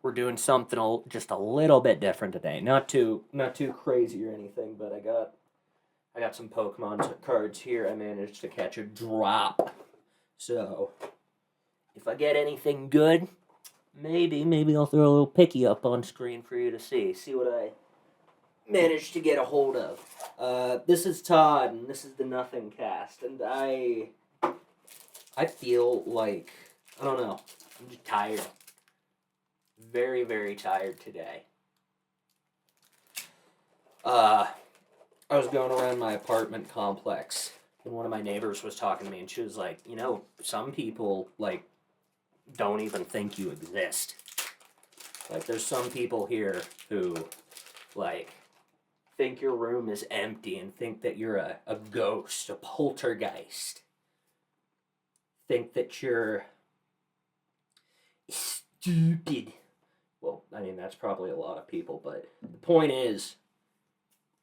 We're doing something just a little bit different today. Not too crazy or anything, but I got some Pokemon cards here. I managed to catch a drop. So, if I get anything good, maybe I'll throw a little picky up on screen for you to see. See what I managed to get a hold of. This is Todd, and this is the Nothingcast, and I feel like I don't know. I'm just tired. Very, very tired today. I was going around my apartment complex, and one of my neighbors was talking to me, and she was like, some people, don't even think you exist. There's some people here who, think your room is empty and think that you're a ghost, a poltergeist. Think that you're stupid. Well, I mean, that's probably a lot of people, but the point is,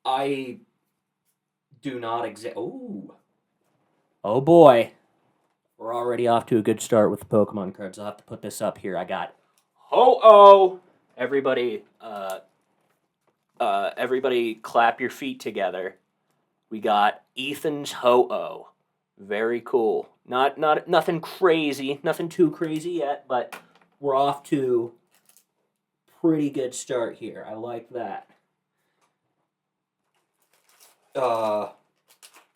I do not exist. Oh boy. We're already off to a good start with the Pokemon cards. I'll have to put this up here. I got Ho-Oh! Everybody clap your feet together. We got Ethan's Ho-Oh. Very cool. Not nothing crazy, nothing too crazy yet, but we're off to pretty good start here. I like that.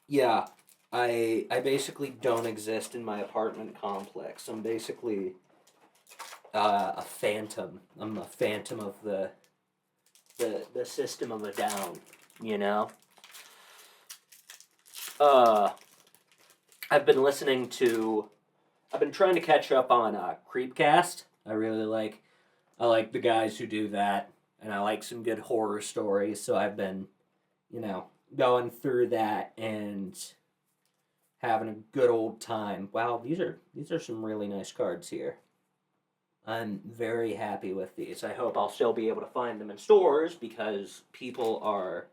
Yeah. I basically don't exist in my apartment complex. I'm basically a phantom. I'm a phantom of the system of a down, you know? I've been trying to catch up on Creepcast. I like the guys who do that, and I like some good horror stories, so I've been, going through that and having a good old time. Wow, these are some really nice cards here. I'm very happy with these. I hope I'll still be able to find them in stores because people are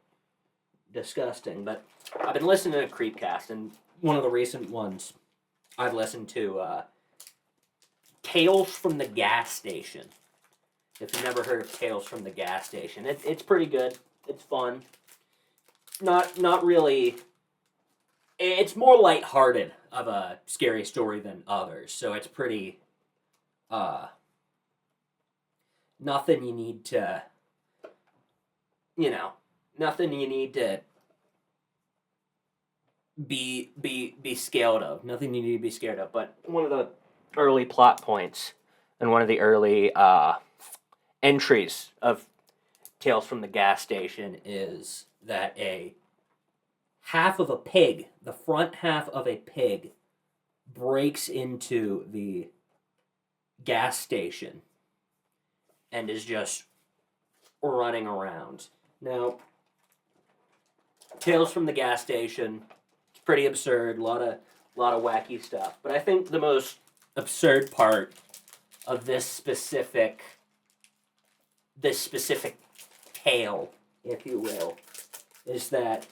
disgusting. But I've been listening to Creepcast, and one of the recent ones I've listened to, Tales from the Gas Station. If you've never heard of Tales from the Gas Station, it's pretty good. It's fun. Not really. It's more lighthearted of a scary story than others, so it's pretty. Nothing you need to. Nothing you need to be scared of. Nothing you need to be scared of. But one of the early plot points and one of the early entries of Tales from the Gas Station is that the front half of a pig, breaks into the gas station and is just running around. Now, Tales from the Gas Station, it's pretty absurd, a lot of wacky stuff. But I think the most absurd part of this specific tale, if you will, is that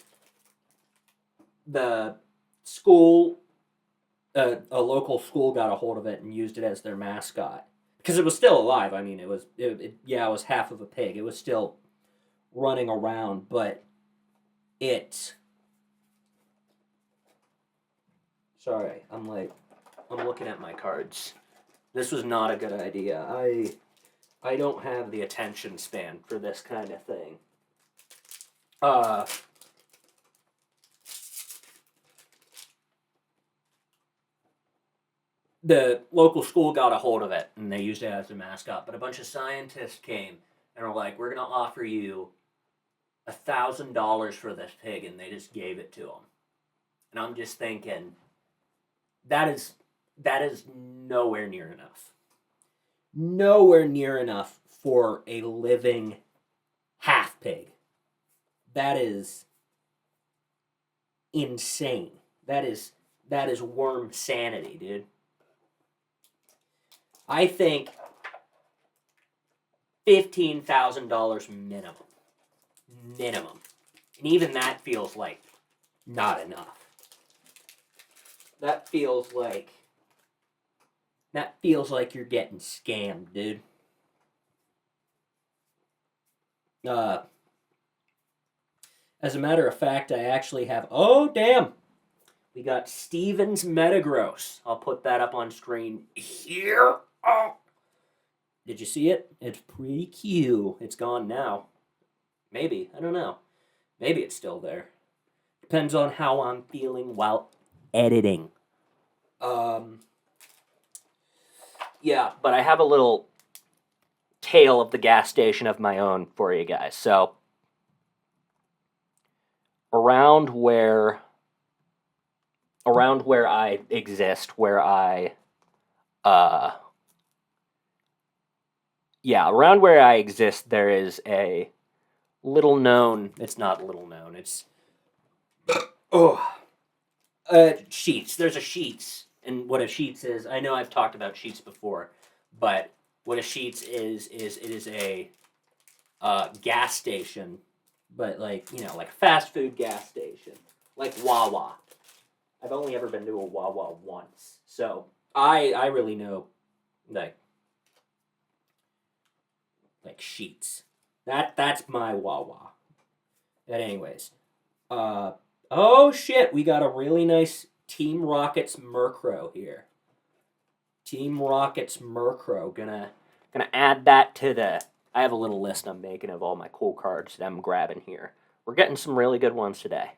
the school, a local school got a hold of it and used it as their mascot. Because it was still alive. I mean, it was half of a pig. It was still running around, but sorry, I'm looking at my cards. This was not a good idea. I don't have the attention span for this kind of thing. The local school got a hold of it, and they used it as a mascot, but a bunch of scientists came and were like, we're going to offer you $1,000 for this pig, and they just gave it to them. And I'm just thinking, that is nowhere near enough. Nowhere near enough for a living half pig. That is insane. That is worm sanity, dude. I think $15,000 minimum. Minimum. And even that feels like not enough. That feels like you're getting scammed, dude. Uh, as a matter of fact, I actually have. Oh, damn! We got Steven's Metagross. I'll put that up on screen here. Oh. Did you see it? It's pretty cute. It's gone now. Maybe. I don't know. Maybe it's still there. Depends on how I'm feeling while editing. Yeah, but I have a little tale of the gas station of my own for you guys. So, around where I exist, around where I exist, there is a little known. It's not little known. It's Sheets. There's a Sheets, and what a Sheets is. I know I've talked about Sheets before, but what a Sheets is it is a gas station, but like a fast food gas station, like Wawa. I've only ever been to a Wawa once, so I really know like Sheets. That's my Wawa. But anyways, oh shit, we got a really nice Team Rockets Murkrow here. Team Rockets Murkrow. Gonna add that to the. I have a little list I'm making of all my cool cards that I'm grabbing here. We're getting some really good ones today.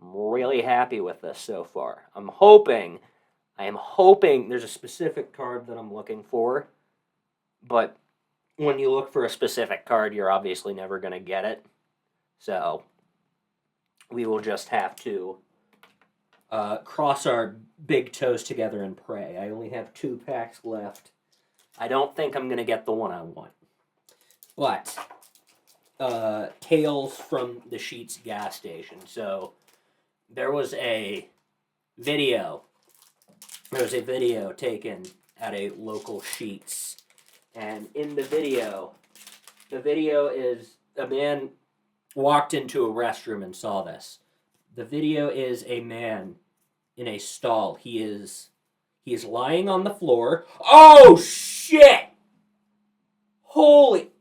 I'm really happy with this so far. I am hoping there's a specific card that I'm looking for, but when you look for a specific card, you're obviously never going to get it. So we will just have to cross our big toes together and pray. I only have 2 packs left. I don't think I'm going to get the one I want. But Tales from the Sheets gas station. So there was a video. There was a video taken at a local Sheets. And in the video is a man walked into a restroom and saw this. The video is a man in a stall. He is lying on the floor. Oh shit! Holy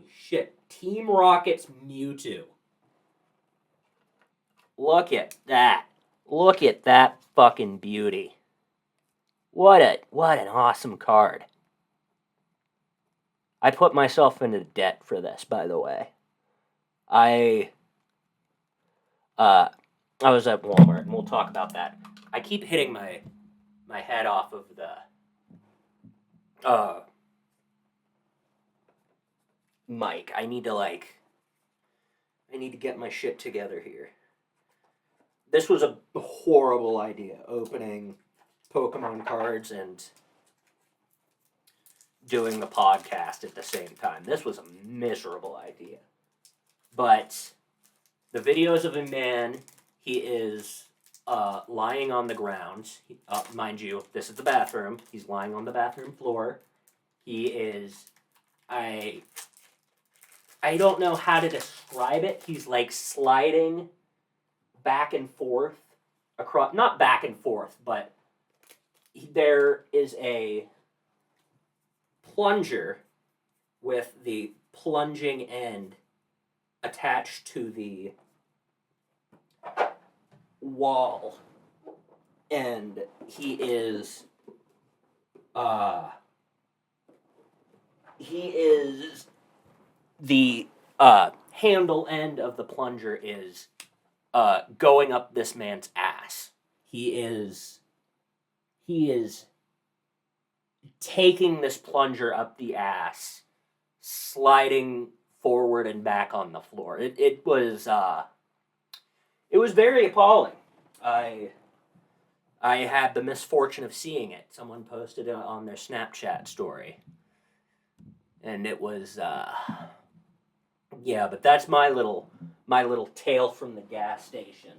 shit. Team Rocket's Mewtwo. Look at that. Look at that fucking beauty. What an awesome card. I put myself into debt for this, by the way. I was at Walmart, and we'll talk about that. I keep hitting my head off of the mic. I need to get my shit together here. This was a horrible idea, opening Pokemon cards and doing the podcast at the same time. This was a miserable idea. But the videos of a man, he is lying on the ground. Mind you, this is the bathroom. He's lying on the bathroom floor. He is, I don't know how to describe it. He's like sliding back and forth across, not back and forth, but there is a plunger with the plunging end attached to the wall, and he is the handle end of the plunger is going up this man's ass. He is taking this plunger up the ass, sliding forward and back on the floor. It was very appalling. I had the misfortune of seeing it. Someone posted it on their Snapchat story. And it was but that's my little tale from the gas station.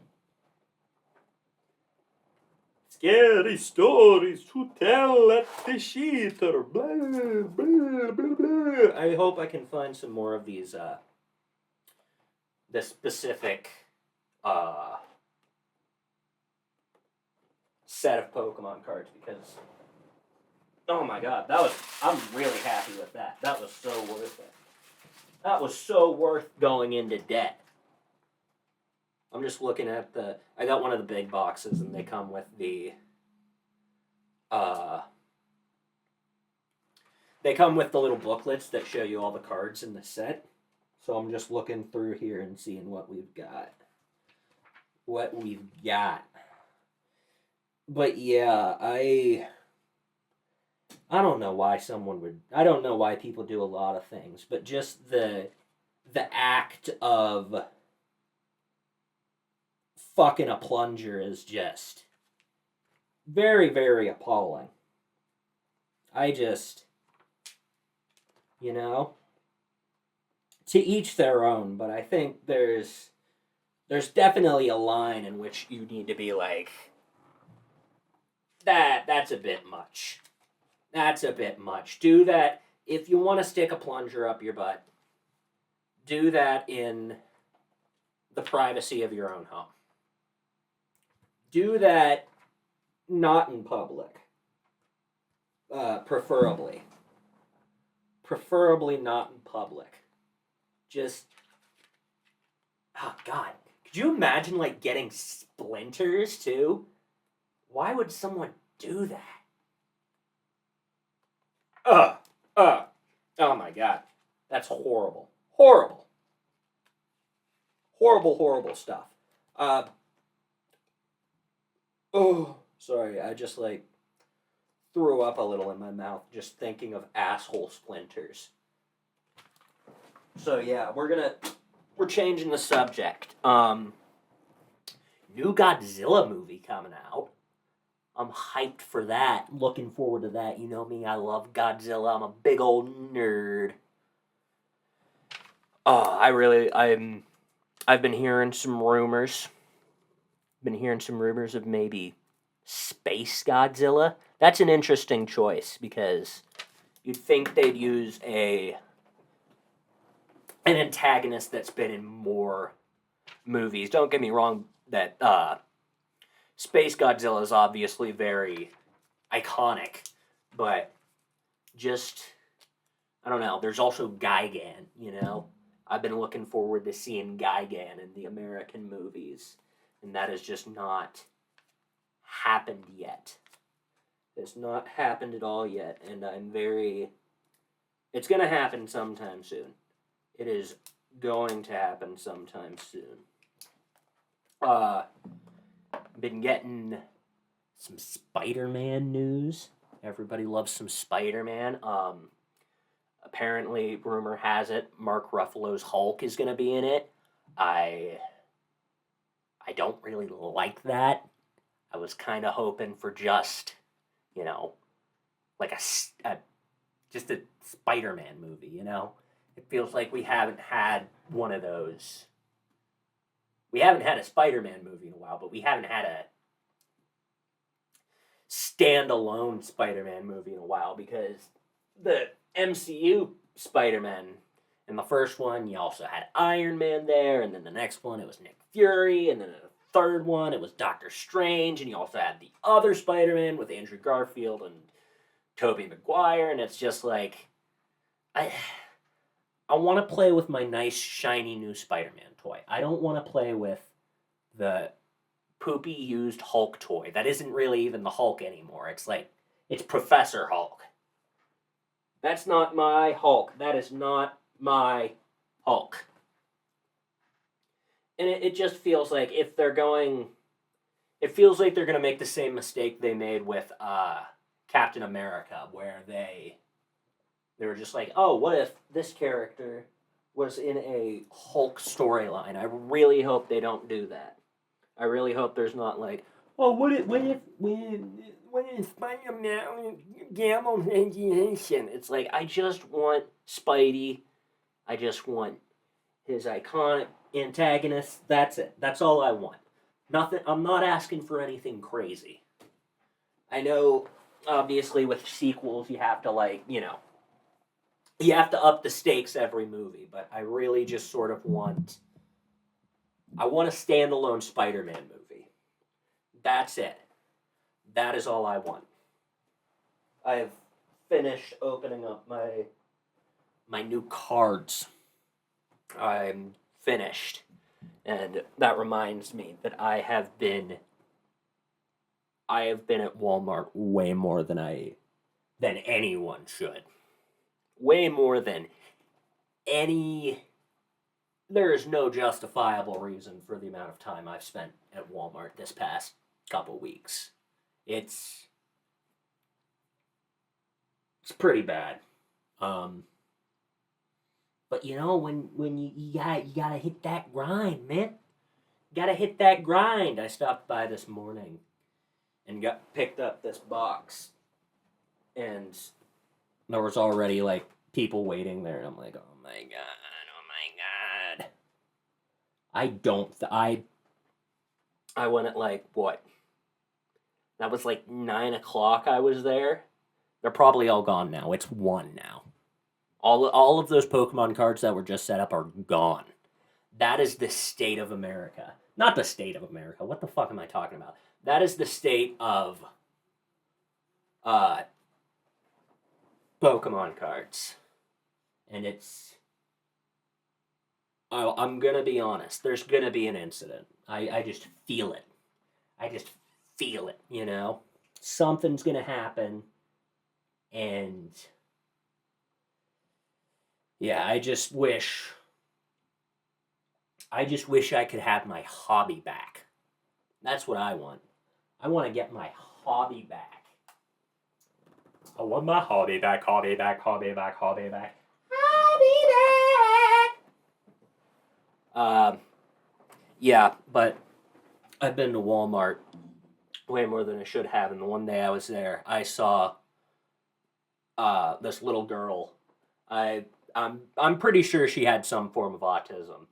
Scary stories to tell at the sheeter. Blah, blah, blah, blah. I hope I can find some more of these the specific set of Pokemon cards, because Oh my god, I'm really happy with that. That was so worth it. That was so worth going into debt. I'm just looking at I got one of the big boxes and they come with uh, they come with the little booklets that show you all the cards in the set. So I'm just looking through here and seeing what we've got. But yeah, I don't know why I don't know why people do a lot of things, but just the act of fucking a plunger is just very, very appalling. I just, you know, to each their own, but I think there's definitely a line in which you need to be like, that's a bit much. That's a bit much. Do that if you want to stick a plunger up your butt. Do that in the privacy of your own home. Do that not in public. Preferably. Preferably not in public. Just, oh god. Could you imagine, like, getting splinters, too? Why would someone do that? Oh my god. That's horrible. Horrible. Horrible, horrible stuff. Sorry, I just, like, threw up a little in my mouth just thinking of asshole splinters. So yeah, we're changing the subject. New Godzilla movie coming out. I'm hyped for that. Looking forward to that. You know me, I love Godzilla. I'm a big old nerd. I've been hearing some rumors. Of maybe Space Godzilla. That's an interesting choice because you'd think they'd use an antagonist that's been in more movies. Don't get me wrong, that Space Godzilla is obviously very iconic, but just, I don't know, there's also Gigan, you know? I've been looking forward to seeing Gigan in the American movies, and that has just not happened yet. It's not happened at all yet, and it's going to happen sometime soon. It is going to happen sometime soon. Been getting some Spider-Man news. Everybody loves some Spider-Man. Apparently, rumor has it, Mark Ruffalo's Hulk is going to be in it. I don't really like that. I was kind of hoping for just, like just a Spider-Man movie, you know? It feels like we haven't had one of those. We haven't had a Spider-Man movie in a while, but we haven't had a standalone Spider-Man movie in a while because the MCU Spider-Man, in the first one, you also had Iron Man there, and then the next one, it was Nick Fury, and then the third one, it was Doctor Strange, and you also had the other Spider-Man with Andrew Garfield and Tobey Maguire, and it's just like, I want to play with my nice, shiny new Spider-Man toy. I don't want to play with the poopy used Hulk toy. That isn't really even the Hulk anymore. It's like, it's Professor Hulk. That's not my Hulk. That is not my Hulk. And it just feels like it feels like they're going to make the same mistake they made with Captain America, where they were just like, oh, what if this character was in a Hulk storyline? I really hope they don't do that. I really hope there's not like, oh, what if Spider-Man gamma radiation? It's like, I just want Spidey. I just want his iconic antagonist. That's it. That's all I want. Nothing. I'm not asking for anything crazy. I know, obviously, with sequels, you have to you have to up the stakes every movie, but I really just sort of want a standalone Spider-Man movie. That's it. That is all I want. finished opening up my new cards. I'm finished. And that reminds me that I have been at Walmart way more than anyone should. Way more than any. There is no justifiable reason for the amount of time I've spent at Walmart this past couple weeks. It's pretty bad. But you know, when you gotta hit that grind, man. Gotta hit that grind. I stopped by this morning and picked up this box, and there was already like people waiting there, and I'm like, oh my god. I went at like what? That was like 9 o'clock. I was there. They're probably all gone now. It's 1 now. All of those Pokemon cards that were just set up are gone. That is the state of America. Not the state of America. What the fuck am I talking about? That is the state of Pokemon cards. And it's... I'm gonna be honest. There's gonna be an incident. I just feel it. I just feel it, you know? Something's gonna happen. And... yeah, I just wish I could have my hobby back. That's what I want. I want to get my hobby back. I want my hobby back, hobby back. Yeah, but I've been to Walmart way more than I should have, and the one day I was there, I saw this little girl. I'm pretty sure she had some form of autism,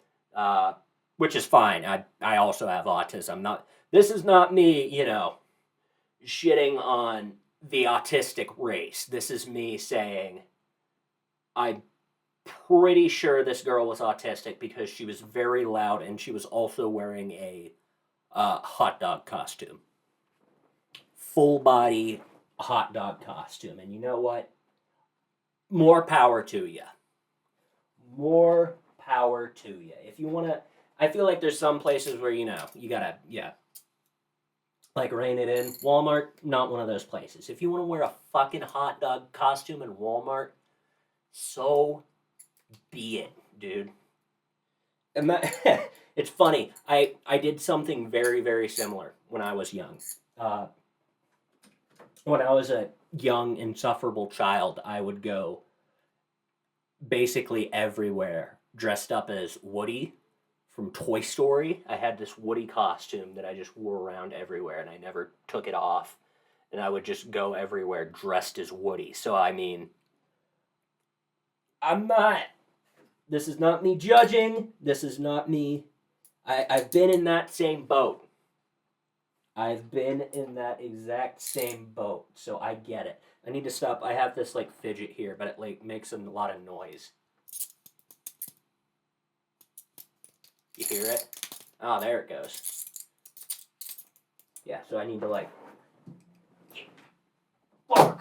which is fine. I also have autism. This is not me, shitting on the autistic race. This is me saying I'm pretty sure this girl was autistic because she was very loud and she was also wearing a hot dog costume. Full body hot dog costume. And you know what? More power to you. More power to you. If you want to... I feel like there's some places where, you gotta, like, rein it in. Walmart, not one of those places. If you want to wear a fucking hot dog costume in Walmart, so be it, dude. And it's funny. I did something very, very similar when I was young. When I was a young, insufferable child, I would go basically everywhere dressed up as Woody from Toy Story. I had this Woody costume that I just wore around everywhere, and I never took it off. And I would just go everywhere dressed as Woody. So, I mean, this is not me judging. This is not me. I've been in that same boat. I've been in that exact same boat, so I get it. I need to stop. I have this, fidget here, but it, makes a lot of noise. You hear it? Oh, there it goes. Yeah, so I need to, bark.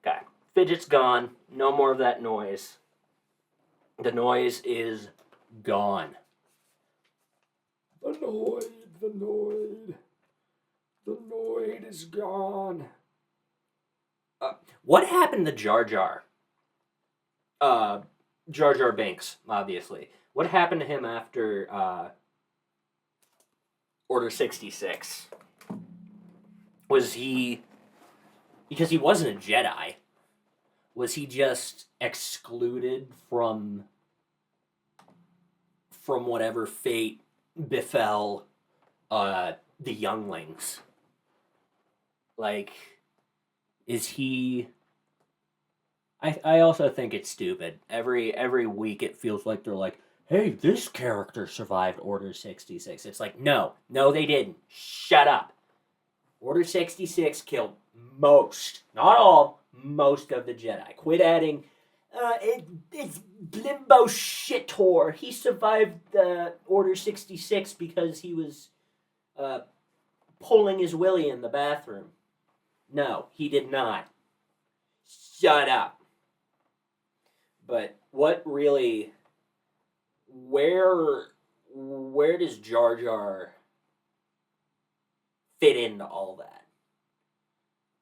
Okay, fidget's gone. No more of that noise. The noise is gone. The noise is gone. What happened to Jar Jar? Jar Jar Binks, obviously. What happened to him after Order 66? Was he... because he wasn't a Jedi. Was he just excluded from whatever fate befell the younglings? Is he... I also think it's stupid. Every week it feels like they're like, hey, this character survived Order 66. It's like, no, they didn't. Shut up. Order 66 killed most, not all, most of the Jedi. Quit adding, it's Blimbo Shitor. He survived Order 66 because he was pulling his willy in the bathroom. No, he did not. Shut up. But what really... Where does Jar Jar fit into all that?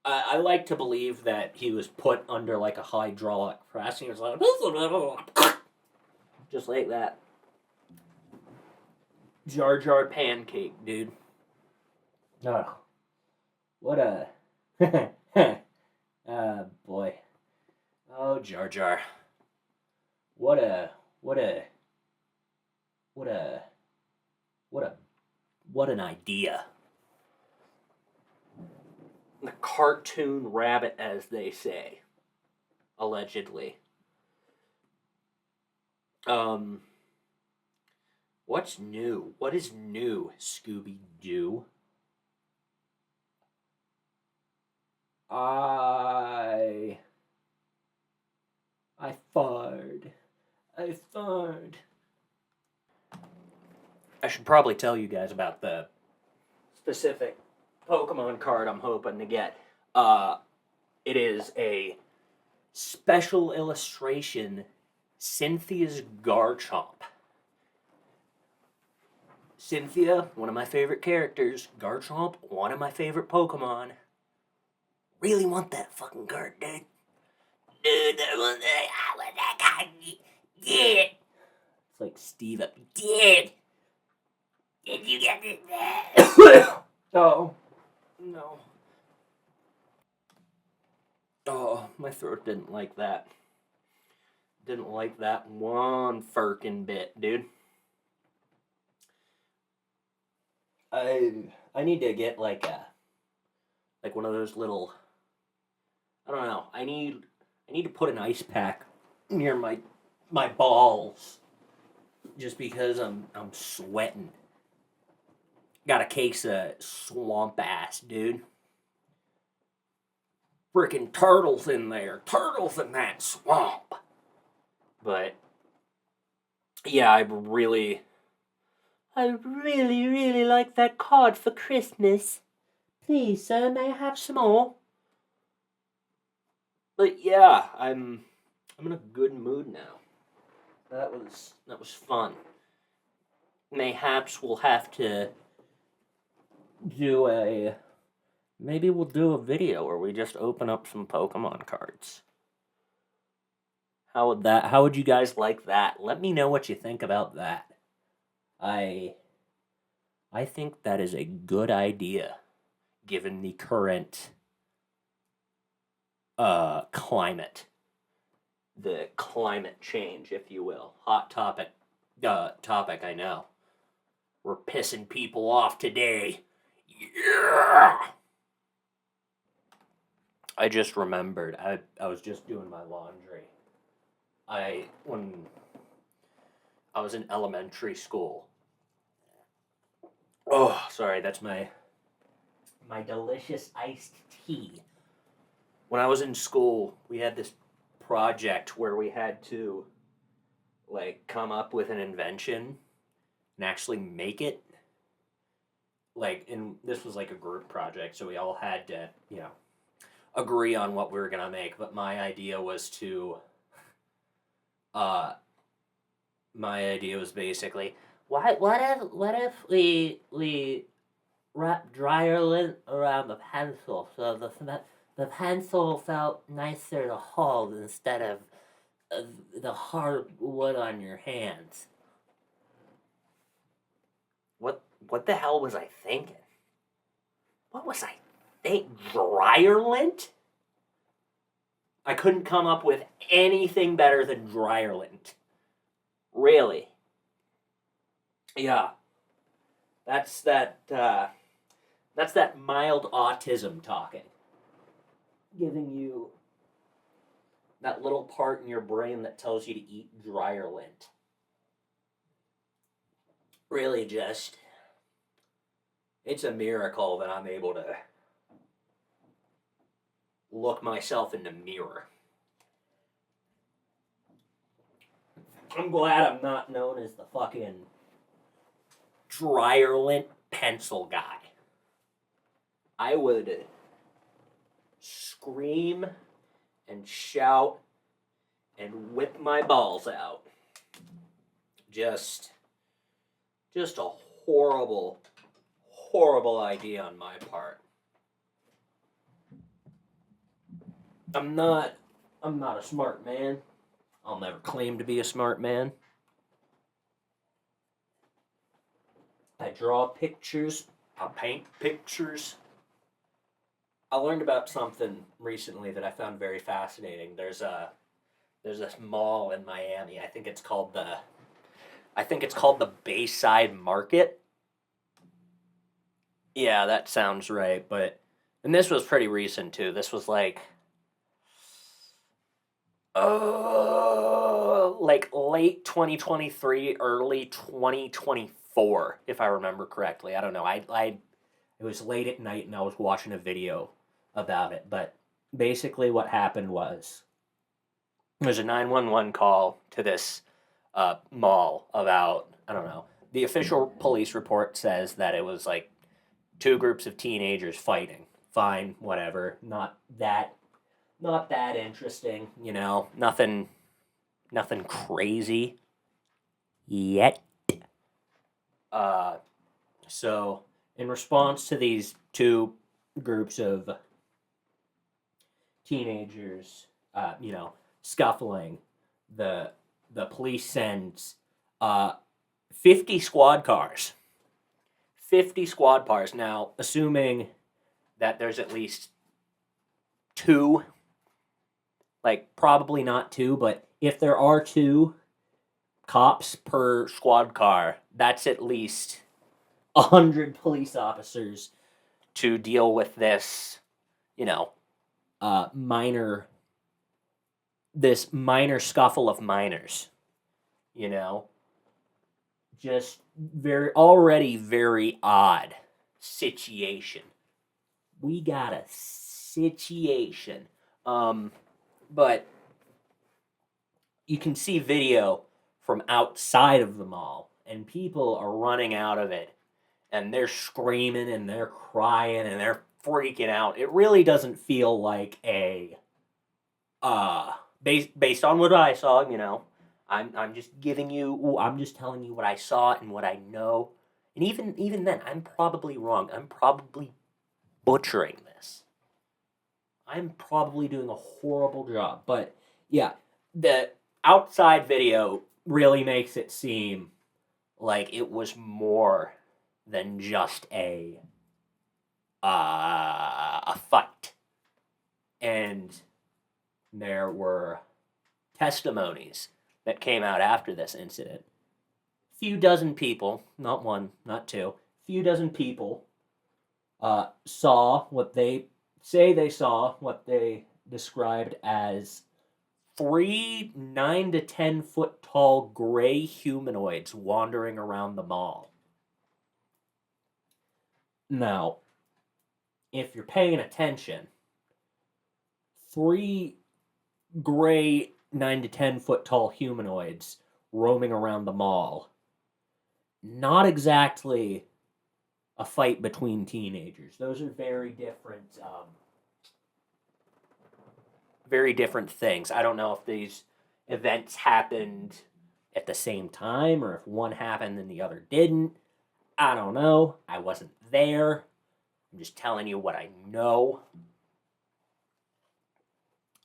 I like to believe that he was put under like a hydraulic press and he was like... Just like that. Jar Jar pancake, dude. Oh. What a... boy. Oh, Jar Jar. What an idea. The cartoon rabbit, as they say. Allegedly. What's new? What is new, Scooby-Doo? I farted. I should probably tell you guys about the specific Pokemon card I'm hoping to get. It is a special illustration Cynthia's Garchomp. Cynthia, one of my favorite characters. Garchomp, one of my favorite Pokemon. Really want that fucking card, dude. Dude, I want that card. Yeah. It's like Steve up. Did you get it? Oh. No. Oh, my throat didn't like that. Didn't like that one firkin' bit, dude. I need to get like one of those little... I don't know. I need to put an ice pack near my balls. Just because I'm sweating. Got a case of swamp ass, dude. Freaking turtles in there. Turtles in that swamp. But yeah, I really like that card for Christmas. Please, sir, may I have some more? But yeah, I'm in a good mood now. That was fun. Mayhaps we'll have to do maybe we'll do a video where we just open up some Pokemon cards. How would you guys like that? Let me know what you think about that. I think that is a good idea, given the current climate. The climate change, if you will. Hot topic, I know. We're pissing people off today. Yeah! I just remembered, I was just doing my laundry. When I was in elementary school. Oh, sorry, that's my delicious iced tea. When I was in school, we had this project where we had to, like, come up with an invention and actually make it. Like, and this was like a group project, so we all had to, agree on what we were gonna make. But my idea was basically, what if we wrap dryer lint around the pencil so the pencil felt nicer to hold instead of the hard wood on your hands. What the hell was I thinking? What was I thinking? Dryer lint? I couldn't come up with anything better than dryer lint. Really. Yeah. That's that mild autism talking. Giving you that little part in your brain that tells you to eat dryer lint. Really just... It's a miracle that I'm able to look myself in the mirror. I'm glad I'm not known as the fucking dryer lint pencil guy. I would scream and shout and whip my balls out. Just a horrible, horrible idea on my part. I'm not a smart man. I'll never claim to be a smart man. I draw pictures. I paint pictures. I learned about something recently that I found very fascinating. There's this mall in Miami. I think it's called the Bayside Market. Yeah, that sounds right. And this was pretty recent too. This was like late 2023, early 2024, if I remember correctly. I don't know. It was late at night and I was watching a video about it. But basically, what happened was there's a 911 call to this mall about, I don't know. The official police report says that it was like two groups of teenagers fighting. Fine, whatever. Not that interesting, Nothing crazy yet. So in response to these two groups of teenagers, scuffling, the police sends 50 squad cars. 50 squad cars. Now, assuming that there's at least two, probably not two, but if there are two cops per squad car, that's at least 100 police officers to deal with this, minor scuffle of minors, just already very odd situation. We got a situation. But you can see video from outside of the mall, and people are running out of it, and they're screaming, and they're crying, and they're freaking out. It really doesn't feel like a, based on what I saw, I'm just telling you what I saw and what I know. And even then, I'm probably wrong. I'm probably butchering this. I'm probably doing a horrible job. But, yeah, the outside video really makes it seem like it was more than just a fight. And there were testimonies that came out after this incident. Few dozen people, not one, not two, few dozen people saw what they described as 3 9 to 10 foot tall gray humanoids wandering around the mall. Now, if you're paying attention, 3 gray 9 to 10 foot tall humanoids roaming around the mall. Not exactly a fight between teenagers. Those are very different things. I don't know if these events happened at the same time or if one happened and the other didn't. I don't know. I wasn't there. I'm just telling you what I know.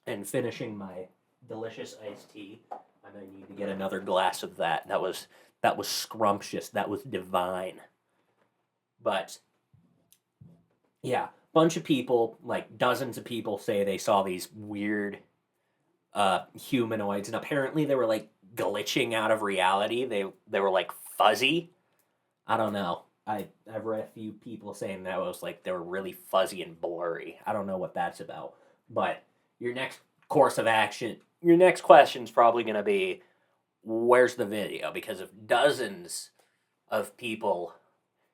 And finishing my delicious iced tea. I might need to get another glass of that. That was scrumptious. That was divine. But yeah, bunch of people, dozens of people say they saw these weird humanoids, and apparently they were glitching out of reality. They were fuzzy. I don't know. I've read a few people saying that was they were really fuzzy and blurry. I don't know what that's about. But your next course of action, your next question's probably going to be, where's the video? Because if dozens of people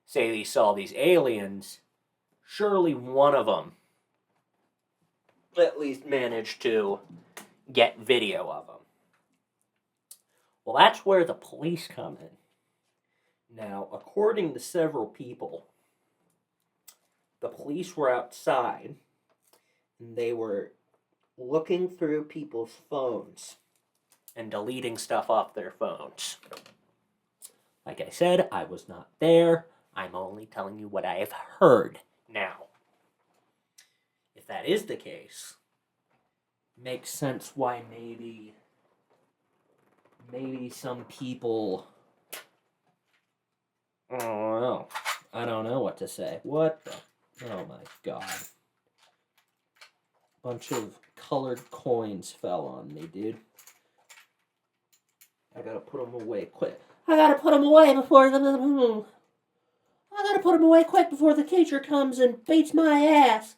say they saw these aliens, surely one of them at least managed to get video of them. Well, that's where the police come in. Now, according to several people, the police were outside, They were looking through people's phones and deleting stuff off their phones. Like I said, I was not there. I'm only telling you what I have heard. Now, if that is the case, makes sense why maybe some people, I don't know. I don't know what to say. What the? Oh my god. Bunch of colored coins fell on me, dude. I gotta put them away quick. I gotta put them away before the teacher comes and beats my ass.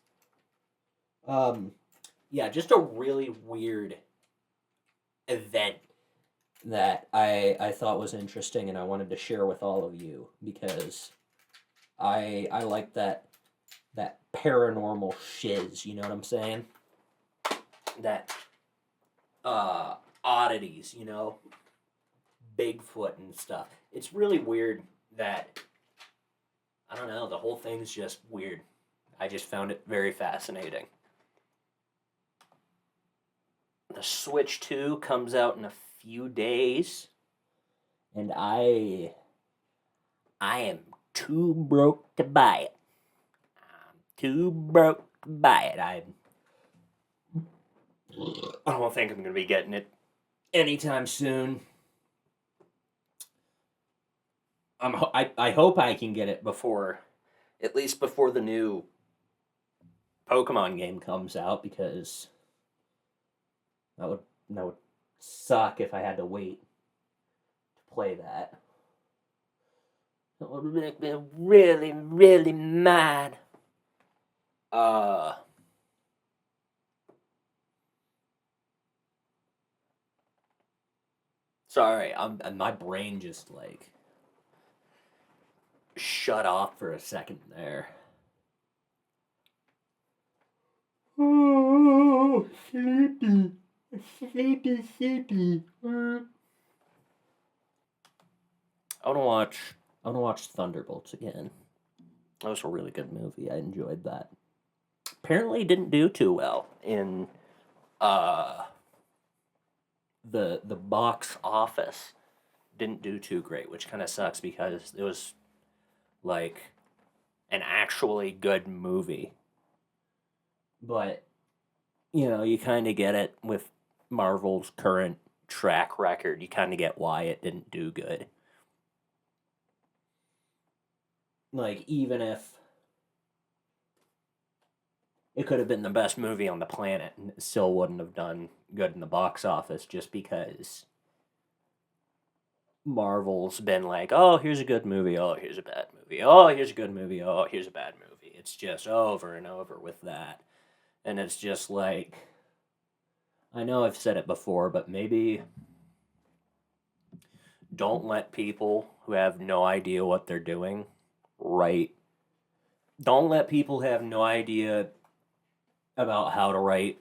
Yeah, just a really weird event that I thought was interesting and I wanted to share with all of you because I like that paranormal shiz, you know what I'm saying? That oddities, you know? Bigfoot and stuff. It's really weird that, I don't know, the whole thing's just weird. I just found it very fascinating. The Switch 2 comes out in a few days, and I am too broke to buy it. I'm too broke to buy it. I don't think I'm going to be getting it anytime soon. I hope I can get it at least before the new Pokemon game comes out, because that would suck if I had to wait to play that. It would make me really, really mad. Sorry, my brain just like shut off for a second there. Oh, sleepy. Sleepy. I want to watch Thunderbolts again. That was a really good movie. I enjoyed that. Apparently, it didn't do too well in the box office. Didn't do too great, which kind of sucks because it was like an actually good movie. But you know, you kind of get it with Marvel's current track record. You kind of get why it didn't do good. Like, even if it could have been the best movie on the planet and it still wouldn't have done good in the box office, just because Marvel's been like, oh, here's a good movie, oh, here's a bad movie, oh, here's a good movie, oh, here's a bad movie. It's just over and over with that. And it's just like, I know I've said it before, but maybe don't let people who have no idea what they're doing write. Don't let people have no idea about how to write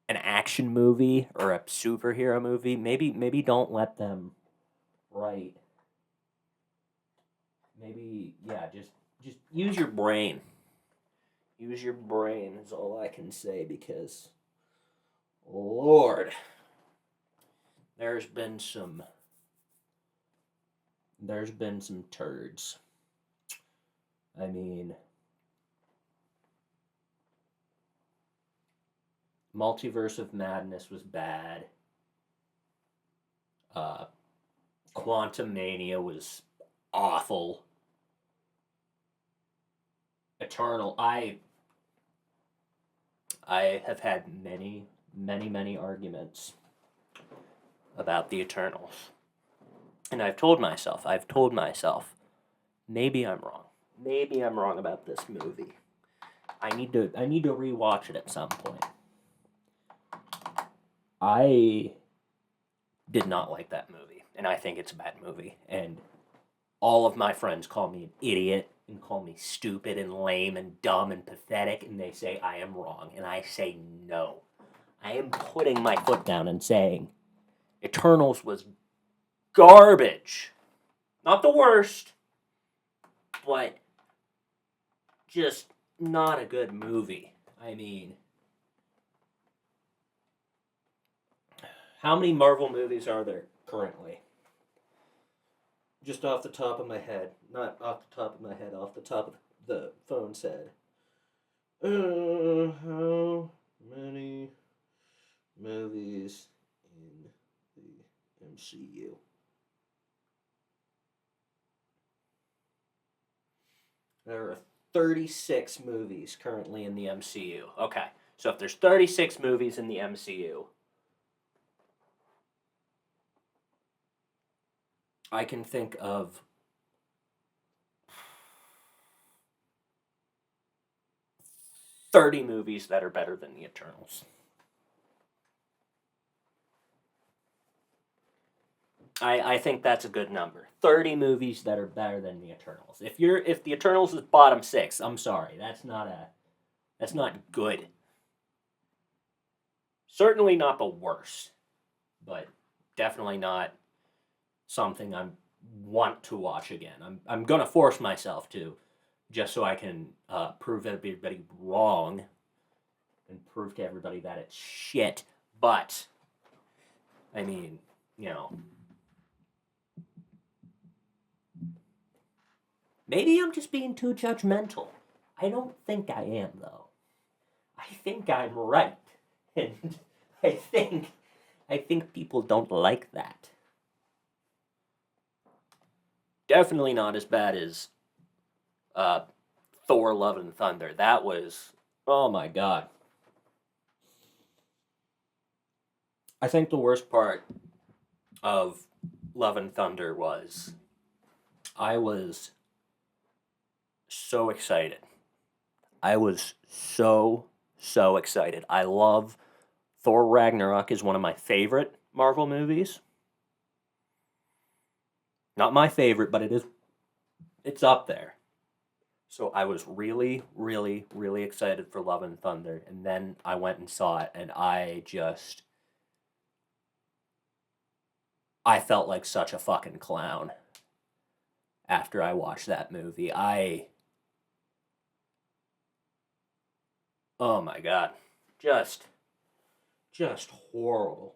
an action movie or a superhero movie. Maybe don't let them write. Maybe, yeah, just use your brain. Use your brain is all I can say, because Lord, there's been some turds. I mean, Multiverse of Madness was bad. Quantum Mania was awful. Eternal, I have had many arguments about the Eternals. And I've told myself, maybe I'm wrong. Maybe I'm wrong about this movie. I need to rewatch it at some point. I did not like that movie, and I think it's a bad movie. And all of my friends call me an idiot and call me stupid and lame and dumb and pathetic, and they say I am wrong, and I say no. I am putting my foot down and saying Eternals was garbage. Not the worst, but just not a good movie. I mean, how many Marvel movies are there currently? Just off the top of my head. Not off the top of my head, off the top of the phone's head. How many movies in the MCU? There are 36 movies currently in the MCU. Okay, so if there's 36 movies in the MCU, I can think of 30 movies that are better than the Eternals. I think that's a good number. 30 movies that are better than the Eternals. If the Eternals is bottom 6, I'm sorry. That's not good. Certainly not the worst, but definitely not something I want to watch again. I'm gonna force myself to, just so I can prove everybody wrong and prove to everybody that it's shit. But I mean, you know, maybe I'm just being too judgmental. I don't think I am though. I think I'm right, and I think people don't like that. Definitely not as bad as uh, Thor: Love and Thunder. That was, oh my god. I think the worst part of Love and Thunder was I was so excited. I was so excited. I love Thor Ragnarok is one of my favorite Marvel movies. Not my favorite, but it's up there. So I was really, really, really excited for Love and Thunder, and then I went and saw it, and I felt like such a fucking clown after I watched that movie. Oh my god, just just horrible,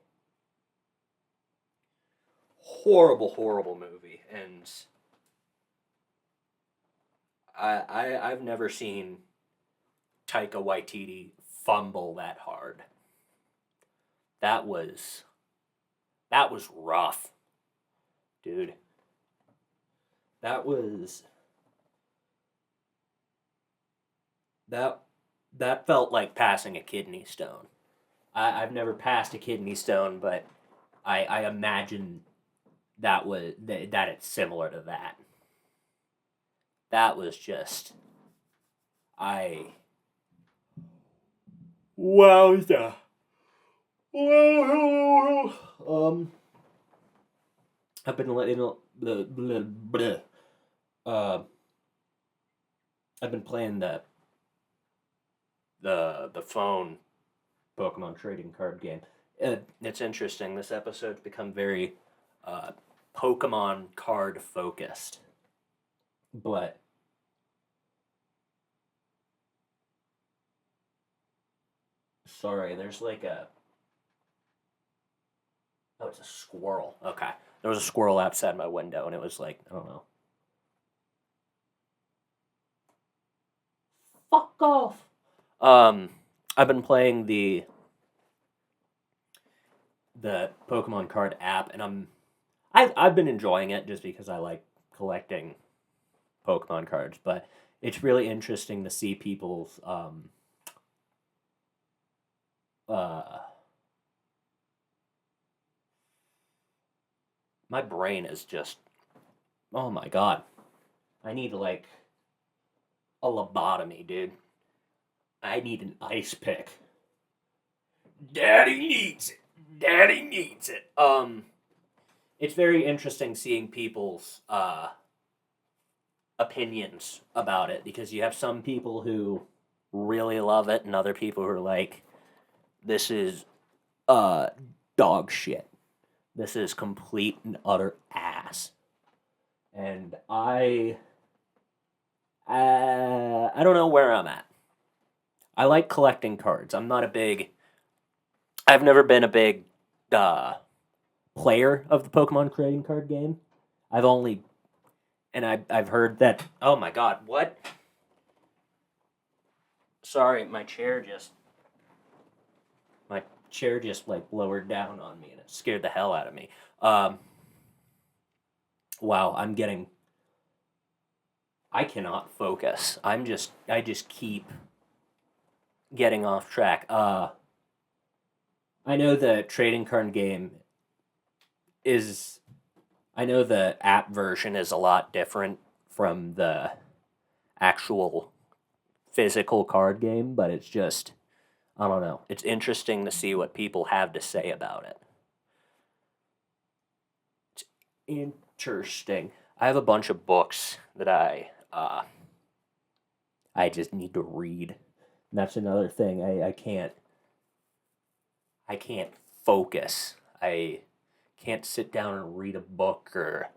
horrible movie, and I've never seen Taika Waititi fumble that hard. That was that was rough, dude. That was that that felt like passing a kidney stone. I've never passed a kidney stone, but I imagine that it's similar to that. That was just I wowza. Um, I've been letting uh, I've been playing the phone Pokemon trading card game. It's interesting. This episode's become very uh, Pokemon card focused, but sorry, there's like a oh, it's a squirrel. Okay, there was a squirrel outside my window, and it was like I don't know. Fuck off. Um, I've been playing the Pokemon card app, and I've been enjoying it just because I like collecting Pokemon cards. But it's really interesting to see people's uh my brain is just oh my god. I need like a lobotomy, dude. I need an ice pick. Daddy needs it. Daddy needs it. It's very interesting seeing people's opinions about it because you have some people who really love it and other people who are like, this is uh dog shit. This is complete and utter ass. And I don't know where I'm at. I like collecting cards. I've never been a big player of the Pokemon trading card game. I've only, and I've heard that. Oh my God! What? Sorry, my chair just like lowered down on me, and it scared the hell out of me. Wow, I cannot focus. I just keep getting off track. I know the trading card game is. I know the app version is a lot different from the actual physical card game, but it's just, I don't know. It's interesting to see what people have to say about it. It's interesting. I have a bunch of books that I just need to read. And that's another thing. I can't focus. I can't sit down and read a book or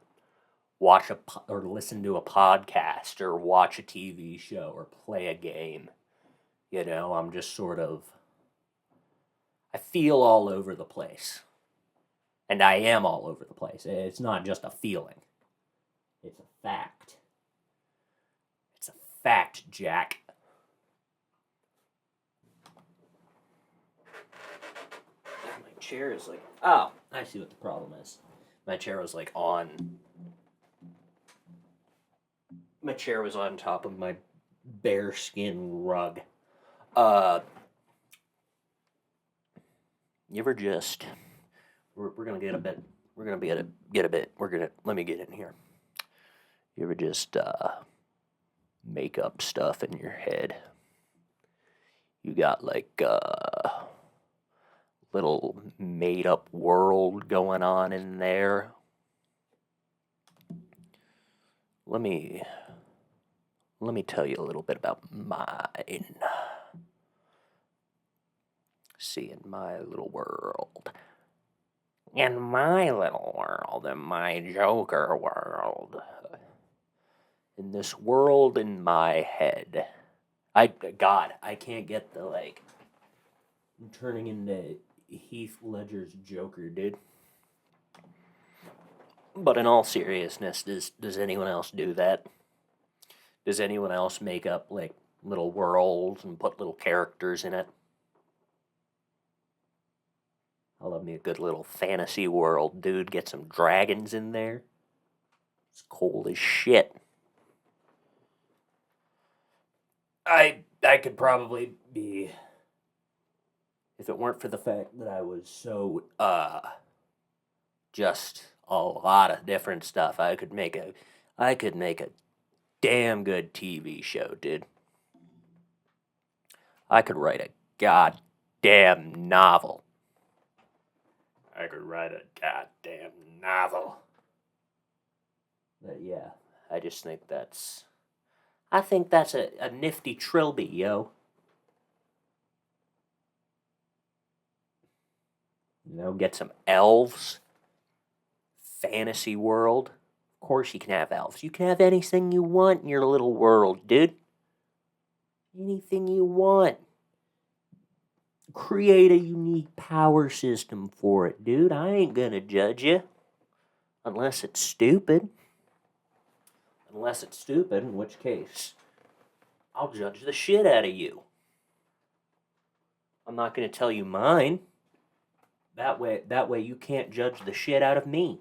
or listen to a podcast or watch a TV show or play a game. You know, I'm just sort of I feel all over the place. And I am all over the place. It's not just a feeling. It's a fact. It's a fact, Jack. My chair is like, oh, I see what the problem is. My chair was like on. My chair was on top of my bearskin rug. You ever just. We're gonna get a bit. We're gonna get a bit. Let me get in here. You ever just make up stuff in your head? You got like little made up world going on in there. Let me tell you a little bit about mine. See, in my little world. In my little world, in my Joker world. In this world in my head. I can't get the I'm turning into Heath Ledger's Joker, dude. But in all seriousness, does anyone else do that? Does anyone else make up like little worlds and put little characters in it? I love me a good little fantasy world, dude. Get some dragons in there. It's cold as shit. I could probably be, if it weren't for the fact that I was so just a lot of different stuff. I could make a damn good TV show, dude. I could write a goddamn novel. I could write a goddamn novel. But yeah, I just think that's a nifty trilby, yo. You know, get some elves. Fantasy world. Of course you can have elves. You can have anything you want in your little world, dude. Anything you want. Create a unique power system for it, dude. I ain't gonna judge you. Unless it's stupid. In which case, I'll judge the shit out of you. I'm not gonna tell you mine. That way you can't judge the shit out of me.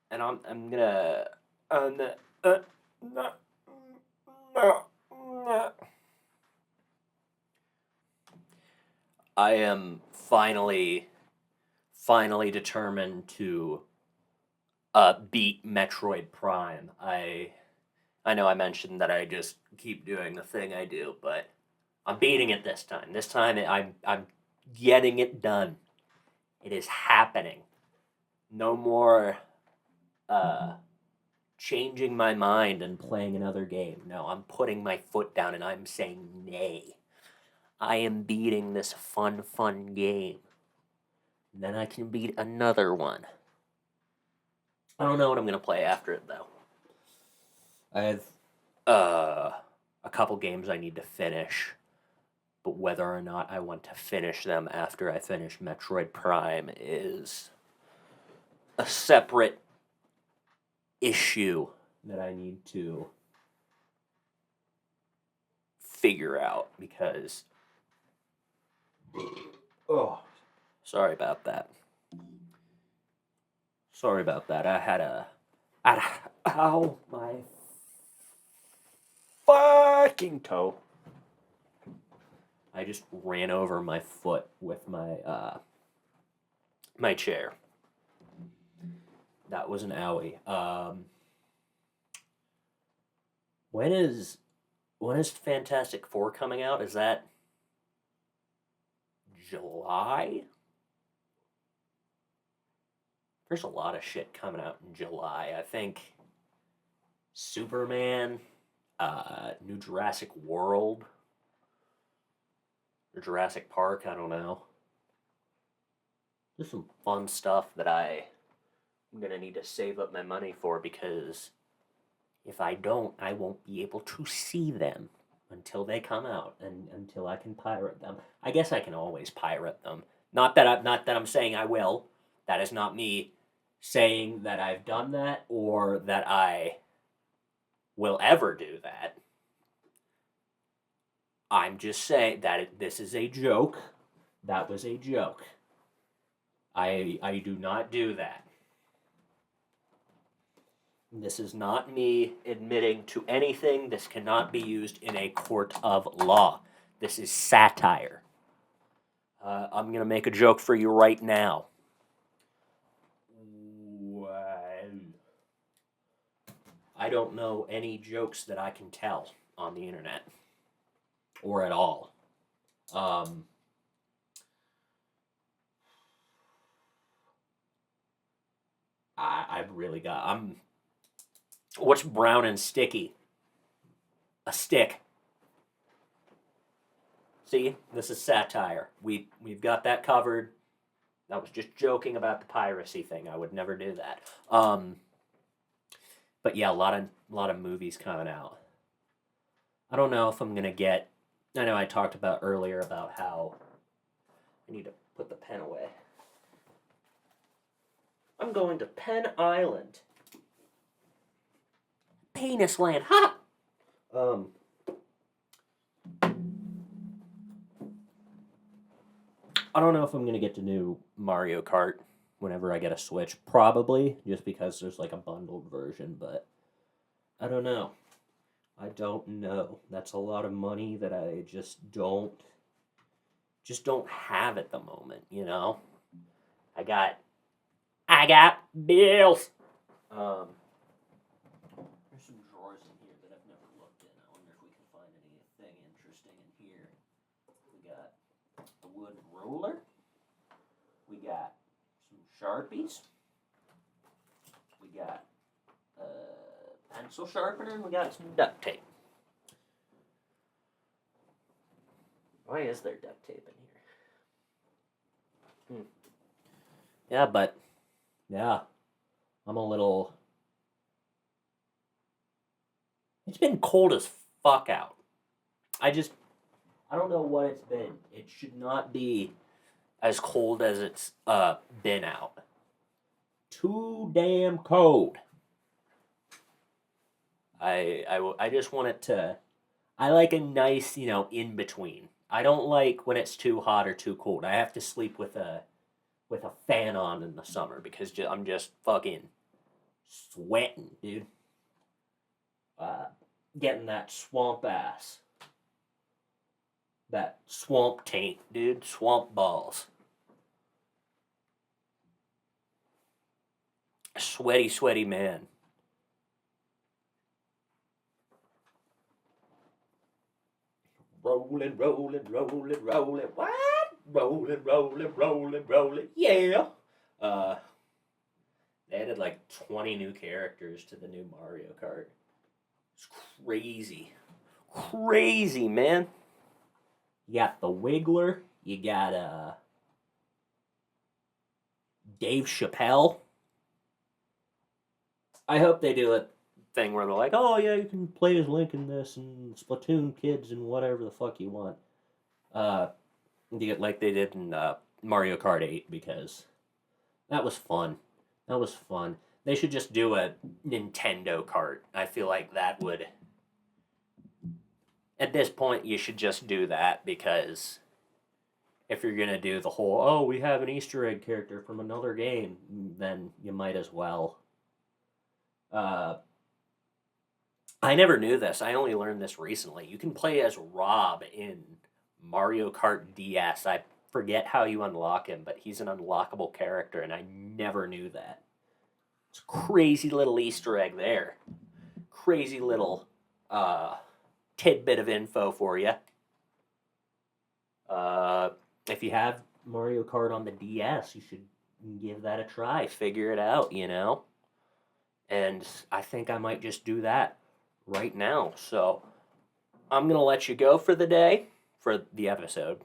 And I'm gonna no. I am finally determined to beat Metroid Prime. I know I mentioned that I just keep doing the thing I do, but I'm beating it this time. This time I'm getting it done. It is happening. No more changing my mind and playing another game. No, I'm putting my foot down and I'm saying nay. I am beating this fun game. And then I can beat another one. I don't know what I'm going to play after it, though. I have a couple games I need to finish, but whether or not I want to finish them after I finish Metroid Prime is a separate issue that I need to figure out because oh, sorry about that. I had a ow, my fucking toe. I just ran over my foot with my chair. That was an owie. When is Fantastic Four coming out? Is that July? There's a lot of shit coming out in July. I think Superman, New Jurassic World, or Jurassic Park, I don't know. There's some fun stuff that I'm going to need to save up my money for because if I don't, I won't be able to see them until they come out and until I can pirate them. I guess I can always pirate them. Not that I'm saying I will. That is not me saying that I've done that or that I will ever do that. I'm just saying that this is a joke. That was a joke. I do not do that. This is not me admitting to anything. This cannot be used in a court of law. This is satire. I'm going to make a joke for you right now. I don't know any jokes that I can tell on the internet. Or at all. I've really got... What's brown and sticky? A stick. See? This is satire. We've got that covered. I was just joking about the piracy thing. I would never do that. But yeah, a lot of movies coming out. I don't know if I'm gonna get... I know I talked about earlier about how I need to put the pen away. I'm going to Penn Island. Penis land. Ha! I don't know if I'm going to get the new Mario Kart whenever I get a Switch. Probably, just because there's like a bundled version, but I don't know. That's a lot of money that I just don't have at the moment, you know? I got bills. There's some drawers in here that I've never looked in. I wonder if we can find anything interesting in here. We got a wood roller. We got some Sharpies. We got a pencil sharpener, and we got some duct tape. Why is there duct tape in here? Yeah, but yeah, I'm a little... It's been cold as fuck out. I don't know what it's been. It should not be as cold as it's been out. Too damn cold. I just want it to... I like a nice, in between. I don't like when it's too hot or too cold. I have to sleep with a fan on in the summer because I'm just fucking sweating, dude. Getting that swamp ass. That swamp taint, dude. Swamp balls. Sweaty, sweaty man. Rolling, rolling, rolling, rolling. What? Rolling, rolling, rolling, rolling. Yeah. They added like 20 new characters to the new Mario Kart. It's crazy. Crazy, man. You got the Wiggler. You got Dave Chappelle. I hope they do it thing where they're like, oh yeah, you can play as Link in this and Splatoon kids and whatever the fuck you want. Like they did in Mario Kart 8 because that was fun. That was fun. They should just do a Nintendo Kart. I feel like that would. At this point, you should just do that because if you're gonna do the whole, oh, we have an Easter egg character from another game, then you might as well. I never knew this. I only learned this recently. You can play as Rob in Mario Kart DS. I forget how you unlock him, but he's an unlockable character, and I never knew that. It's a crazy little Easter egg there. Crazy little tidbit of info for you. If you have Mario Kart on the DS, you should give that a try. Figure it out, you know? And I think I might just do that right now. So I'm going to let you go for the day, for the episode.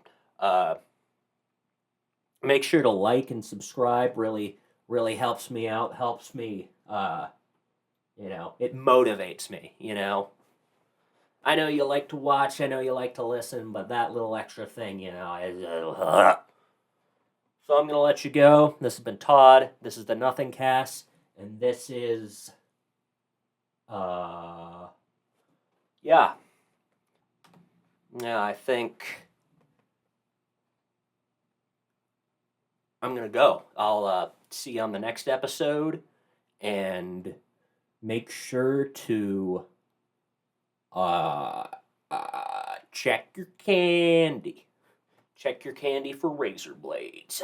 Make sure to like and subscribe. Really, really helps me out. Helps me, it motivates me, I know you like to watch, I know you like to listen, but that little extra thing, is... So I'm going to let you go. This has been Todd. This is the Nothingcast. And this is... Yeah. Yeah, I think... I'm going to go. I'll see you on the next episode. And make sure to... check your candy. Check your candy for razor blades.